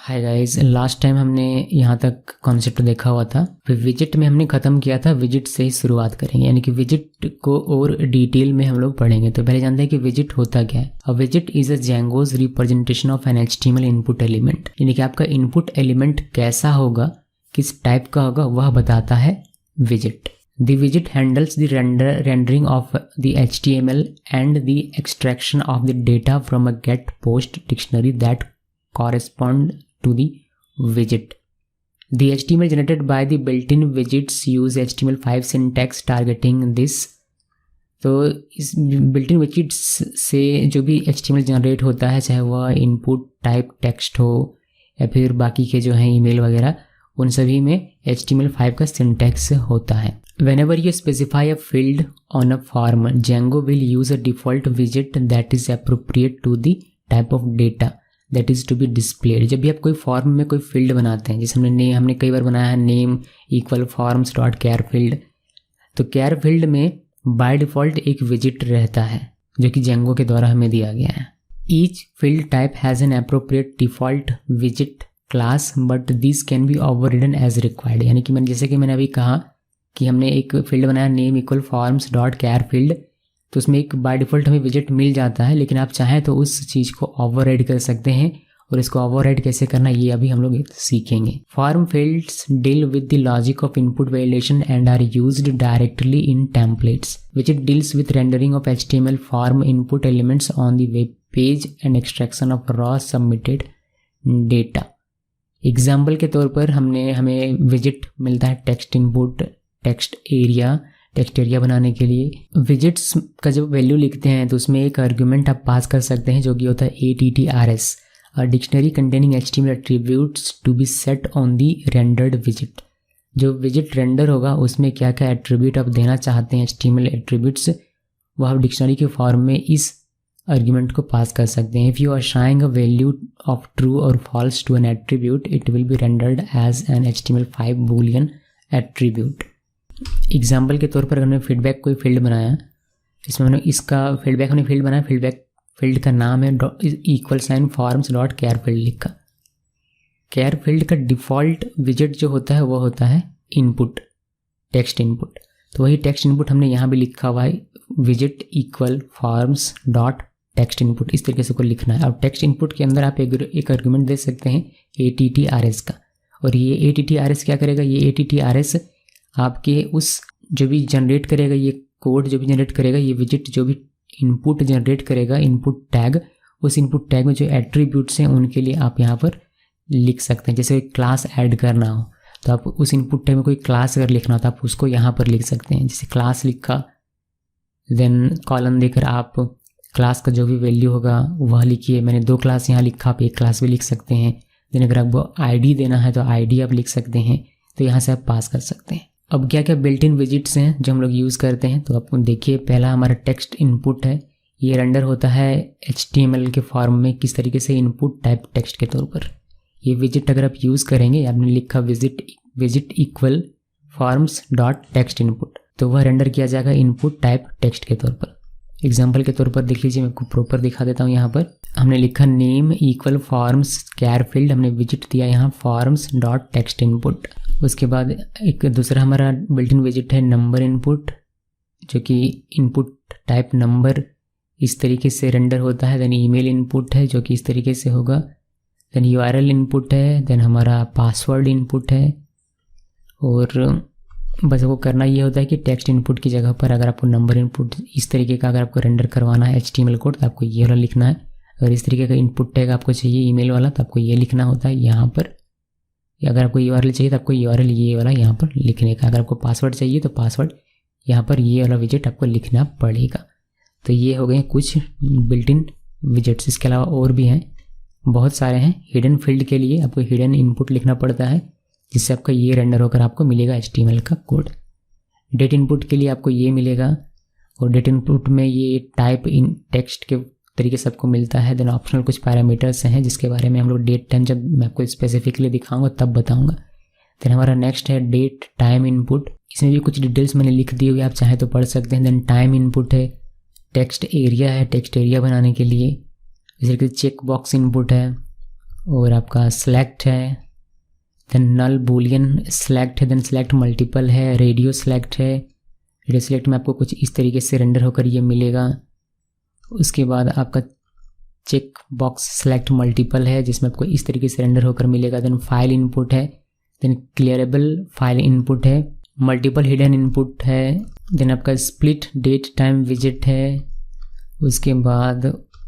Hi guys, last time हमने यहाँ तक कॉन्सेप्ट देखा हुआ था। फिर विजिट में हमने ख़त्म किया था। विजिट से ही शुरुआत करेंगे, यानी कि विजिट को और डिटेल में हम लोग पढ़ेंगे। तो पहले जानते हैं कि विजिट होता क्या है। अ विजिट is a Django's representation of an HTML input element, यानी कि आपका इनपुट एलिमेंट कैसा होगा, किस टाइप का होगा, वह बताता है visit. The widget handles the rendering of the HTML and the extraction of the data from a get post dictionary that correspond to the widget. The HTML generated by the built-in widgets use HTML5 syntax targeting this. तो इस built-in widgets से जो भी HTML generate होता है, चाहे वह input type text हो या फिर बाकी के जो हैं ईमेल वगैरह, उन सभी में HTML5 का सिंटैक्स होता है। Whenever you specify a field on a form, Django will use a default widget that is appropriate to the type of data that is to be displayed. जब भी आप कोई फॉर्म में कोई फील्ड बनाते हैं, जैसे हमने कई बार बनाया है name equal forms dot care field, तो केयर फील्ड में बाय डिफ़ॉल्ट एक विजिट रहता है जो कि Django के द्वारा हमें दिया गया है। Each field type has an appropriate default widget class, but these can be overridden as required. यानी कि जैसे कि मैंने अभी कहा कि हमने एक फील्ड बनाया name equal forms dot care field, तो उसमें एक बाय डिफ़ॉल्ट हमें विजिट मिल जाता है, लेकिन आप चाहें तो उस चीज़ को ओवरराइड कर सकते हैं। और इसको ओवरराइड कैसे करना, ये अभी हम लोग सीखेंगे। Form fields deal with the logic of input validation and are used directly in templates. विजिट deals with rendering of HTML form input elements on the web page and extraction of raw submitted data. Example के तौर पर हमें visit मिलता है text input, text area बनाने के लिए। विजिट्स का जब वैल्यू लिखते हैं तो उसमें एक आर्गुमेंट आप पास कर सकते हैं जो कि होता है ATTRS, a dictionary containing HTML attributes to be set on the rendered विजिट। जो विजिट रेंडर होगा उसमें क्या क्या एट्रीब्यूट आप देना चाहते हैं HTML एट्रीब्यूट्स, वह आप डिक्शनरी के फॉर्म में इस आर्गुमेंट को पास कर सकते हैं। If you assign a value of true और false to an attribute, it will be rendered as an HTML5 boolean attribute. Example के तौर पर हमने फीडबैक कोई फील्ड बनाया, इसमें हमने इसका फीडबैक हमने फील्ड बनाया, फीडबैक फील्ड का नाम है equal sign forms dot care field लिखा। केयर फील्ड का डिफ़ॉल्ट विजिट जो होता है वह होता है इनपुट, टेक्स्ट इनपुट। तो वही टेक्स्ट इनपुट हमने यहाँ भी लिखा हुआ है, visit equal forms dot text input, इस तरीके से को लिखना है। अब टेक्स्ट इनपुट के अंदर आप एक आर्गुमेंट दे सकते हैं ATTRS का, और ये ATTRS क्या करेगा, ये ATTRS आपके उस जो भी जनरेट करेगा, ये कोड जो भी जनरेट करेगा, ये विजिट जो भी इनपुट जनरेट करेगा, इनपुट टैग, उस इनपुट टैग में जो एट्रीब्यूट्स हैं उनके लिए आप यहाँ पर लिख सकते हैं। जैसे क्लास ऐड करना हो तो आप उस इनपुट टैग में कोई क्लास अगर लिखना हो तो आप उसको यहाँ पर लिख सकते हैं। जैसे क्लास लिखा, देन कॉलम देकर आप क्लास का जो भी वैल्यू होगा वह लिखिए। मैंने 2 क्लास यहाँ लिखा, आप एक क्लास भी लिख सकते हैं। देन अगर आपको ID देना है तो ID आप लिख सकते हैं। तो यहाँ से आप पास कर सकते हैं। अब क्या क्या बिल्ट इन विजिट्स हैं जो हम लोग यूज़ करते हैं, तो आपको देखिए, पहला हमारा टेक्स्ट इनपुट है। ये रेंडर होता है HTML के फॉर्म में किस तरीके से, इनपुट टाइप टेक्स्ट के तौर पर। ये विजिट अगर आप यूज़ करेंगे, आपने लिखा visit equal forms dot text input, तो वह रेंडर किया जाएगा इनपुट टाइप टेक्स्ट के तौर पर। एग्जाम्पल के तौर पर देख लीजिए, मैं आपको प्रॉपर दिखा देता हूँ। यहाँ पर हमने लिखा name equal forms care field, हमने विजिट दिया यहाँ फॉर्म्स डॉट टेक्स्ट इनपुट। उसके बाद एक दूसरा हमारा बिल्ट इन विजिट है नंबर इनपुट, जो कि इनपुट टाइप नंबर इस तरीके से रेंडर होता है। देन ईमेल इनपुट है जो कि इस तरीके से होगा। देन URL इनपुट है। देन हमारा पासवर्ड इनपुट है। और बस वो करना ये होता है कि टेक्स्ट इनपुट की जगह पर अगर आपको नंबर इनपुट इस तरीके का अगर आपको रेंडर करवाना है HTML कोड, तो आपको ये वाला लिखना है। अगर इस तरीके का इनपुट टैग आपको चाहिए ईमेल वाला, तो आपको ये लिखना होता है यहाँ पर। या अगर आपको URL चाहिए तो आपको URL ये वाला यहाँ पर लिखने का। अगर आपको पासवर्ड चाहिए तो पासवर्ड यहाँ पर ये वाला विजिट आपको लिखना पड़ेगा। तो ये हो गए कुछ बिल्ट इन विजिट्स। इसके अलावा और भी हैं, बहुत सारे हैं। हिडन फील्ड के लिए आपको हिडन इनपुट लिखना पड़ता है, जिससे आपका ये रेंडर होकर आपको मिलेगा HTML का कोड। डेट इनपुट के लिए आपको ये मिलेगा, और डेट इनपुट में ये टाइप इन टेक्स्ट के तरीके से आपको मिलता है। देन ऑप्शनल कुछ पैरामीटर्स हैं जिसके बारे में हम लोग डेट टाइम जब मैं आपको स्पेसिफिकली दिखाऊंगा तब बताऊंगा। देन हमारा नेक्स्ट है डेट टाइम इनपुट, इसमें भी कुछ डिटेल्स मैंने लिख दी हुई, आप चाहे तो पढ़ सकते हैं। देन टाइम इनपुट है, टेक्स्ट एरिया है, टेक्स्ट एरिया बनाने के लिए। जैसे कि चेक बॉक्स इनपुट है, और आपका सेलेक्ट है, देन नल बूलियन सेलेक्ट है, देन सेलेक्ट मल्टीपल है, रेडियो सेलेक्ट है। रेडियो सेलेक्ट में आपको कुछ इस तरीके से रेंडर होकर ये मिलेगा। उसके बाद आपका चेक बॉक्स सेलेक्ट मल्टीपल है जिसमें आपको इस तरीके से रेंडर होकर मिलेगा। देन फाइल इनपुट है, देन क्लियरेबल फाइल इनपुट है, मल्टीपल हिडन इनपुट है, देन आपका स्प्लिट डेट टाइम विजिट है। उसके बाद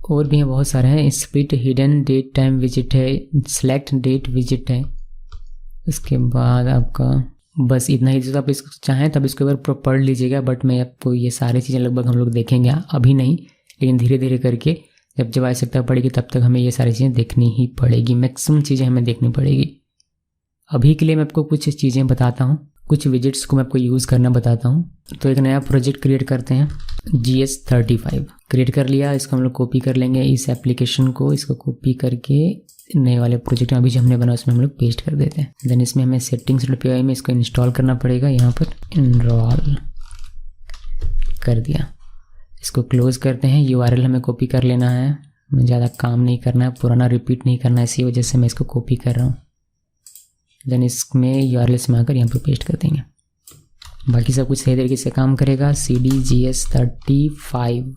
और भी हैं, बहुत सारे हैं। स्प्लिट हिडन डेट टाइम विजिट है, सेलेक्ट डेट विजिट है। उसके बाद आपका बस इतना ही। तो आप इसको चाहें तब इसको एक बार पढ़ लीजिएगा, बट मैं आपको ये सारी चीज़ें लगभग हम लोग देखेंगे, अभी नहीं लेकिन धीरे धीरे करके जब आवश्यकता पड़ेगी तब तक हमें ये सारी चीज़ें देखनी ही पड़ेगी। मैक्सिमम चीज़ें हमें देखनी पड़ेगी। अभी के लिए मैं आपको कुछ चीज़ें बताता हूँ, कुछ विजिट्स को मैं आपको यूज़ करना बताता हूँ। तो एक नया प्रोजेक्ट क्रिएट करते हैं। GS35 क्रिएट कर लिया। इसको हम लोग कॉपी कर लेंगे, इस एप्लीकेशन को, इसको कॉपी करके नए वाले प्रोजेक्ट में अभी जो हमने बनाया उसमें हम लोग पेस्ट कर देते हैं। देन इसमें हमें settings.py में इसको इंस्टॉल करना पड़ेगा। यहाँ पर इनरोल कर दिया, इसको क्लोज करते हैं। URL हमें कॉपी कर लेना है, हमें ज़्यादा काम नहीं करना है, पुराना रिपीट नहीं करना है, इसी वजह से मैं इसको कॉपी कर रहा हूँ। देन इसमें URL में आकर यहाँ पर पेस्ट कर देंगे। बाकी सब कुछ सही तरीके से काम करेगा। CD GS35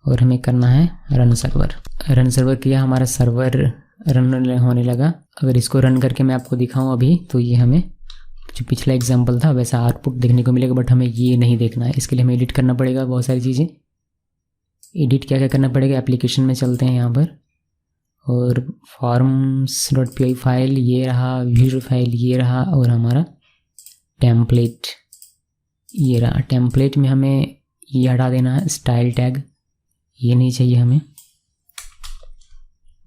और हमें करना है रन सर्वर। रन सर्वर किया, हमारा सर्वर रन होने लगा। अगर इसको रन करके मैं आपको दिखाऊं अभी तो ये हमें जो पिछला एग्जांपल था वैसा आउटपुट देखने को मिलेगा, बट हमें ये नहीं देखना है। इसके लिए हमें एडिट करना पड़ेगा बहुत सारी चीज़ें। एडिट क्या क्या करना पड़ेगा, एप्लीकेशन में चलते हैं यहाँ पर, और forms.py फाइल ये रहा, व्यू फाइल ये रहा, और हमारा टेम्पलेट ये रहा। टेम्पलेट में हमें ये हटा देना है, स्टाइल टैग ये नहीं चाहिए हमें।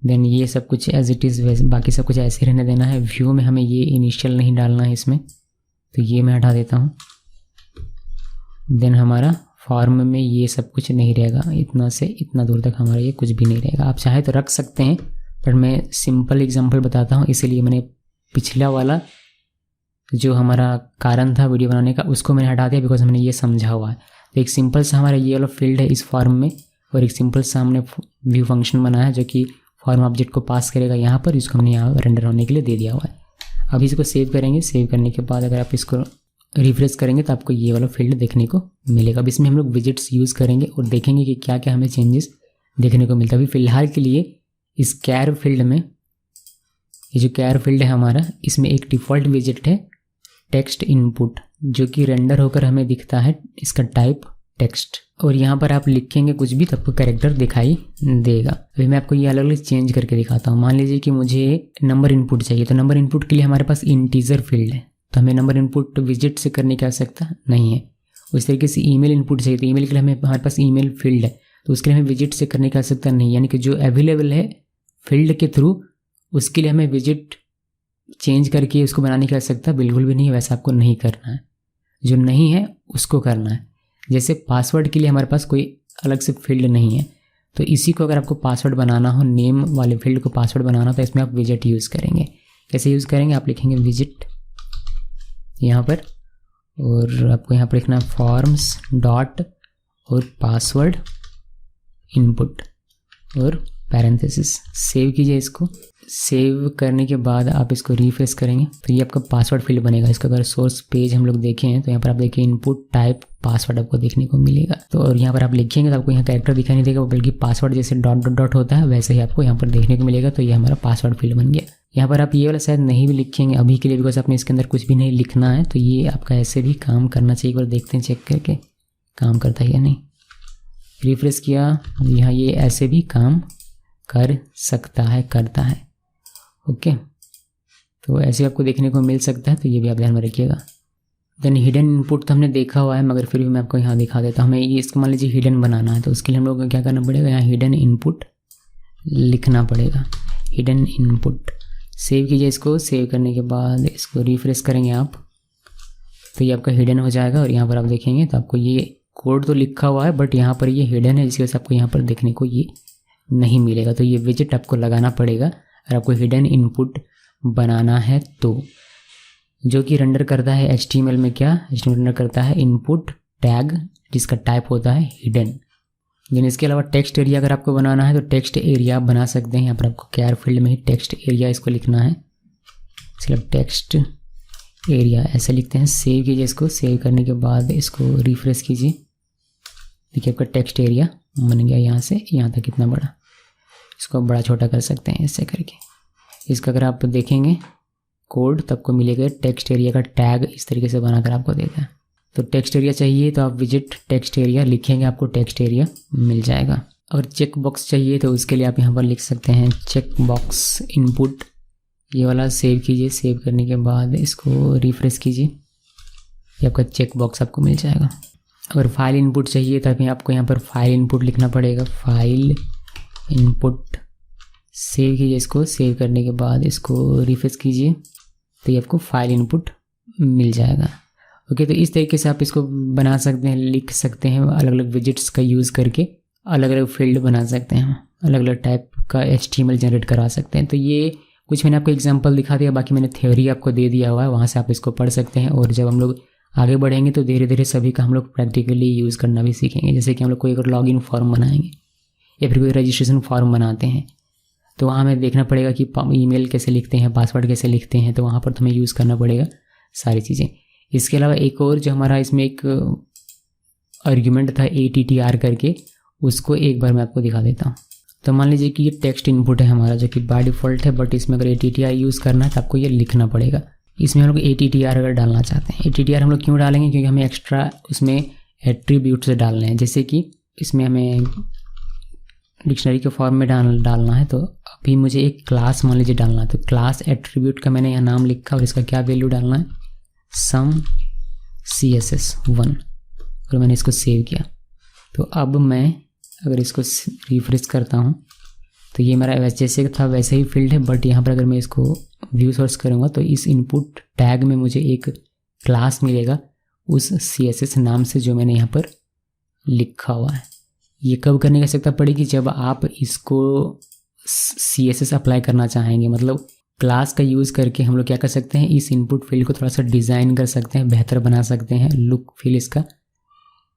देन ये सब कुछ एज इट इज़ वैसे, बाकी सब कुछ ऐसे रहने देना है। व्यू में हमें ये इनिशियल नहीं डालना है इसमें, तो ये मैं हटा देता हूँ। देन हमारा फॉर्म में ये सब कुछ नहीं रहेगा, इतना से इतना दूर तक हमारा ये कुछ भी नहीं रहेगा। आप चाहे तो रख सकते हैं, पर मैं सिंपल एग्जांपल बताता हूँ, इसीलिए मैंने पिछला वाला जो हमारा कारण था वीडियो बनाने का उसको मैंने हटा दिया, बिकॉज हमने ये समझा हुआ है। तो एक सिंपल सा हमारा ये वाला फील्ड है इस फॉर्म में, और एक सिंपल सा हमने व्यू फंक्शन बनाया है जो कि फॉर्म ऑब्जेक्ट को पास करेगा यहाँ पर, इसको हमने यहाँ रेंडर होने के लिए दे दिया हुआ है। अभी इसको सेव करेंगे। सेव करने के बाद अगर आप इसको रिफ्रेश करेंगे तो आपको ये वाला फील्ड देखने को मिलेगा। अब इसमें हम लोग विजिट्स यूज़ करेंगे और देखेंगे कि क्या क्या हमें चेंजेस देखने को मिलता है। अभी फ़िलहाल के लिए इस कैर फील्ड में, ये जो कैर फील्ड है हमारा, इसमें एक डिफ़ॉल्ट विजिट है टेक्स्ट इनपुट, जो कि रेंडर होकर हमें दिखता है, इसका टाइप टेक्स्ट। और यहाँ पर आप लिखेंगे कुछ भी तो आपको कैरेक्टर दिखाई देगा। अभी मैं आपको ये अलग अलग चेंज करके दिखाता हूँ। मान लीजिए कि मुझे नंबर इनपुट चाहिए, तो नंबर इनपुट के लिए हमारे पास इंटीजर फील्ड है, तो हमें नंबर इनपुट विजिट से करने की आवश्यकता नहीं है। उस तरीके से ईमेल इनपुट चाहिए, तो ईमेल के लिए हमारे पास ईमेल फील्ड है, तो उसके लिए हमें विजिट से करने की आवश्यकता नहीं है। यानी कि जो अवेलेबल है फील्ड के थ्रू, उसके लिए हमें विजिट चेंज करके उसको बनाने की आवश्यकता बिल्कुल भी नहीं है। वैसा आपको नहीं करना है, जो नहीं है उसको करना है। जैसे पासवर्ड के लिए हमारे पास कोई अलग से फील्ड नहीं है, तो इसी को अगर आपको पासवर्ड बनाना हो, नेम वाले फील्ड को पासवर्ड बनाना, तो इसमें आप विजिट यूज़ करेंगे। कैसे यूज़ करेंगे, आप लिखेंगे विजिट यहाँ पर, और आपको यहाँ पर लिखना फॉर्म्स डॉट और पासवर्ड इनपुट और पैरेंथेसिस। सेव कीजिए इसको। सेव करने के बाद आप इसको रिफ्रेश करेंगे तो ये आपका पासवर्ड फील्ड बनेगा। इसका अगर सोर्स पेज हम लोग देखें तो यहाँ पर आप देखिए इनपुट टाइप पासवर्ड आपको देखने को मिलेगा। तो और यहाँ पर आप लिखेंगे तो आपको यहाँ कैरेक्टर दिखाई नहीं देगा, बल्कि पासवर्ड जैसे डॉट डॉट डॉट होता है वैसे ही आपको यहाँ पर देखने को मिलेगा। तो ये हमारा पासवर्ड फील्ड बन गया। यहाँ पर आप ये वाला शायद नहीं भी लिखेंगे अभी के लिए, बिकॉज आपने इसके अंदर कुछ भी नहीं लिखना है। तो ये आपका ऐसे भी काम करना चाहिए, और देखते हैं चेक करके काम करता है या नहीं। रिफ्रेश किया, यहाँ ये ऐसे भी काम कर सकता है, करता है। ओके, तो ऐसे आपको देखने को मिल सकता है, तो ये भी आप ध्यान में रखिएगा। देन हिडन इनपुट तो हमने देखा हुआ है, मगर फिर भी मैं आपको यहाँ दिखा देता हूँ। हमें ये इसको मान लीजिए हिडन बनाना है, तो उसके लिए हम लोग को क्या करना पड़ेगा, यहाँ हिडन इनपुट लिखना पड़ेगा। हिडन इनपुट सेव कीजिए इसको। सेव करने के बाद इसको रिफ्रेश करेंगे आप, तो ये आपका हिडन हो जाएगा। और यहाँ पर आप देखेंगे तो आपको ये कोड तो लिखा हुआ है, बट यहाँ पर ये हिडन है, जिसकी वजह से आपको यहाँ पर देखने को ये नहीं मिलेगा। तो ये विजिट आपको लगाना पड़ेगा अगर आपको हिडन इनपुट बनाना है, तो जो कि रेंडर करता है HTML में क्या, HTML रेंडर करता है इनपुट टैग, जिसका टाइप होता है हिडन। लेकिन इसके अलावा टेक्स्ट एरिया अगर आपको बनाना है तो टेक्स्ट एरिया आप बना सकते हैं। यहाँ पर आपको कैर फील्ड में ही टेक्स्ट एरिया इसको लिखना है, सिर्फ टेक्स्ट एरिया ऐसे लिखते हैं। सेव कीजिए इसको, सेव करने के बाद इसको रिफ्रेश कीजिए। देखिए आपका टेक्स्ट एरिया बन गया यहाँ से यहाँ तक कितना बड़ा। इसको बड़ा छोटा कर सकते हैं ऐसे करके। इसका अगर आप देखेंगे कोड तब को मिलेगा टेक्स्ट एरिया का टैग इस तरीके से बनाकर आपको देगा। तो टेक्स्ट एरिया चाहिए तो आप विजिट टेक्स्ट एरिया लिखेंगे, आपको टेक्स्ट एरिया मिल जाएगा। अगर चेक बॉक्स चाहिए तो उसके लिए आप यहाँ पर लिख सकते हैं चेक बॉक्स इनपुट, ये वाला सेव कीजिए। सेव करने के बाद इसको रिफ्रेश कीजिए, ये आपका चेक बॉक्स आपको मिल जाएगा। अगर फाइल इनपुट चाहिए तो आपको यहाँ पर फाइल इनपुट लिखना पड़ेगा, फाइल इनपुट। सेव कीजिए इसको, सेव करने के बाद इसको रिफ्रेश कीजिए तो ये आपको फाइल इनपुट मिल जाएगा। ओके, तो इस तरीके से आप इसको बना सकते हैं, लिख सकते हैं। अलग अलग विजिट्स का यूज़ करके अलग अलग फील्ड बना सकते हैं, अलग अलग टाइप का HTML जनरेट करा सकते हैं। तो ये कुछ मैंने आपको एग्जांपल दिखा दिया, बाकी मैंने थ्योरी आपको दे दिया हुआ है, वहाँ से आप इसको पढ़ सकते हैं। और जब हम लोग आगे बढ़ेंगे तो धीरे धीरे सभी का हम लोग प्रैक्टिकली यूज़ करना भी सीखेंगे। जैसे कि हम लोग कोई अगर लॉगिन फॉर्म बनाएंगे या फिर कोई रजिस्ट्रेशन फॉर्म बनाते हैं तो वहाँ हमें देखना पड़ेगा कि ईमेल कैसे लिखते हैं, पासवर्ड कैसे लिखते हैं, तो वहाँ पर तो हमें यूज़ करना पड़ेगा सारी चीज़ें। इसके अलावा एक और जो हमारा इसमें एक आर्ग्यूमेंट था ATTR करके, उसको एक बार मैं आपको दिखा देता हूँ। तो मान लीजिए कि ये टेक्स्ट इनपुट है हमारा जो कि बाय डिफ़ॉल्ट है, बट इसमें अगर ATTR यूज़ करना है तो आपको ये लिखना पड़ेगा। इसमें हम लोग ATTR अगर डालना चाहते हैं, ATTR हम लोग क्यों डालेंगे, क्योंकि हमें एक्स्ट्रा उसमें एट्रीब्यूट्स डालने हैं। जैसे कि इसमें हमें डिक्शनरी के फॉर्म में डालना है, तो अभी मुझे एक क्लास मान लीजिए डालना है, तो क्लास एट्रीब्यूट का मैंने यहाँ नाम लिखा और इसका क्या वैल्यू डालना है, सम CSS1, और मैंने इसको सेव किया। तो अब मैं अगर इसको रिफ्रेश करता हूँ तो ये मेरा जैसे था वैसे ही फील्ड है, बट यहाँ पर अगर मैं इसको व्यू सोर्स करूँगा तो इस इनपुट टैग में मुझे एक क्लास मिलेगा उस CSS नाम से जो मैंने यहाँ पर लिखा हुआ है। ये कब करने की आवश्यकता पड़ेगी, जब आप इसको CSS अप्लाई करना चाहेंगे। मतलब क्लास का यूज़ करके हम लोग क्या कर सकते हैं, इस इनपुट फील्ड को थोड़ा सा डिज़ाइन कर सकते हैं, बेहतर बना सकते हैं, लुक फील इसका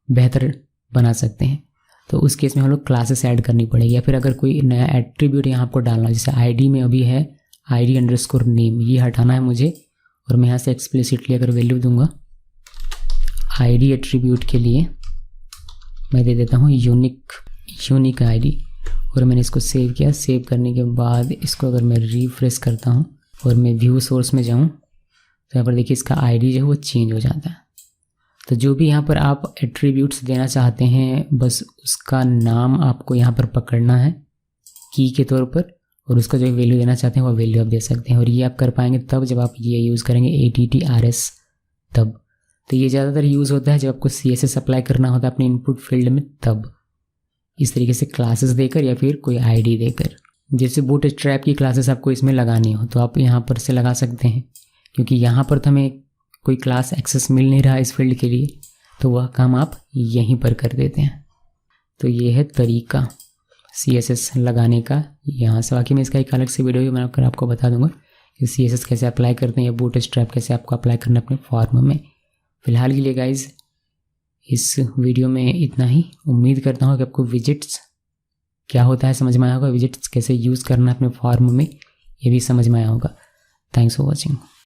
बेहतर बना सकते हैं। तो उस केस में हम लोग क्लासेस ऐड करनी पड़ेगी। या फिर अगर कोई नया एट्रीब्यूट यहाँ आपको डालना, जैसे ID में अभी है ID_name, ये हटाना है मुझे, और मैं यहाँ से एक्सप्लिसिटली अगर वैल्यू दूंगा ID एट्रीब्यूट के लिए मैं दे देता हूँ यूनिक ID, और मैंने इसको सेव किया। सेव करने के बाद इसको अगर मैं रिफ्रेश करता हूँ और मैं व्यू सोर्स में जाऊँ तो यहाँ पर देखिए इसका ID जो है वो चेंज हो जाता है। तो जो भी यहाँ पर आप एट्रीब्यूट्स देना चाहते हैं, बस उसका नाम आपको यहाँ पर पकड़ना है की के तौर पर, और उसका जो वैल्यू देना चाहते हैं वो वैल्यू आप दे सकते हैं। और ये आप कर पाएंगे तब जब आप ये यूज़ करेंगे ATTRS तब। तो ये ज़्यादातर यूज़ होता है जब आपको CSS अप्लाई करना होता है अपने इनपुट फील्ड में, तब इस तरीके से क्लासेस देकर या फिर कोई ID देकर। जैसे बूटस्ट्रैप की क्लासेस आपको इसमें लगानी हो तो आप यहाँ पर से लगा सकते हैं, क्योंकि यहाँ पर तो हमें कोई क्लास एक्सेस मिल नहीं रहा इस फील्ड के लिए, तो वह काम आप यहीं पर कर देते हैं। तो ये है तरीका CSS लगाने का यहाँ से। बाकी मैं इसका एक अलग से वीडियो भी बनाकर आपको बता दूंगा कि CSS कैसे अप्लाई करते हैं या बूटस्ट्रैप कैसे आपको अप्लाई करना अपने फॉर्म में। फ़िलहाल के लिए गाइज़ इस वीडियो में इतना ही। उम्मीद करता हूँ कि आपको विजिट्स क्या होता है समझ में आया होगा, विजिट्स कैसे यूज़ करना है अपने फॉर्म में ये भी समझ में आया होगा। Thanks for watching.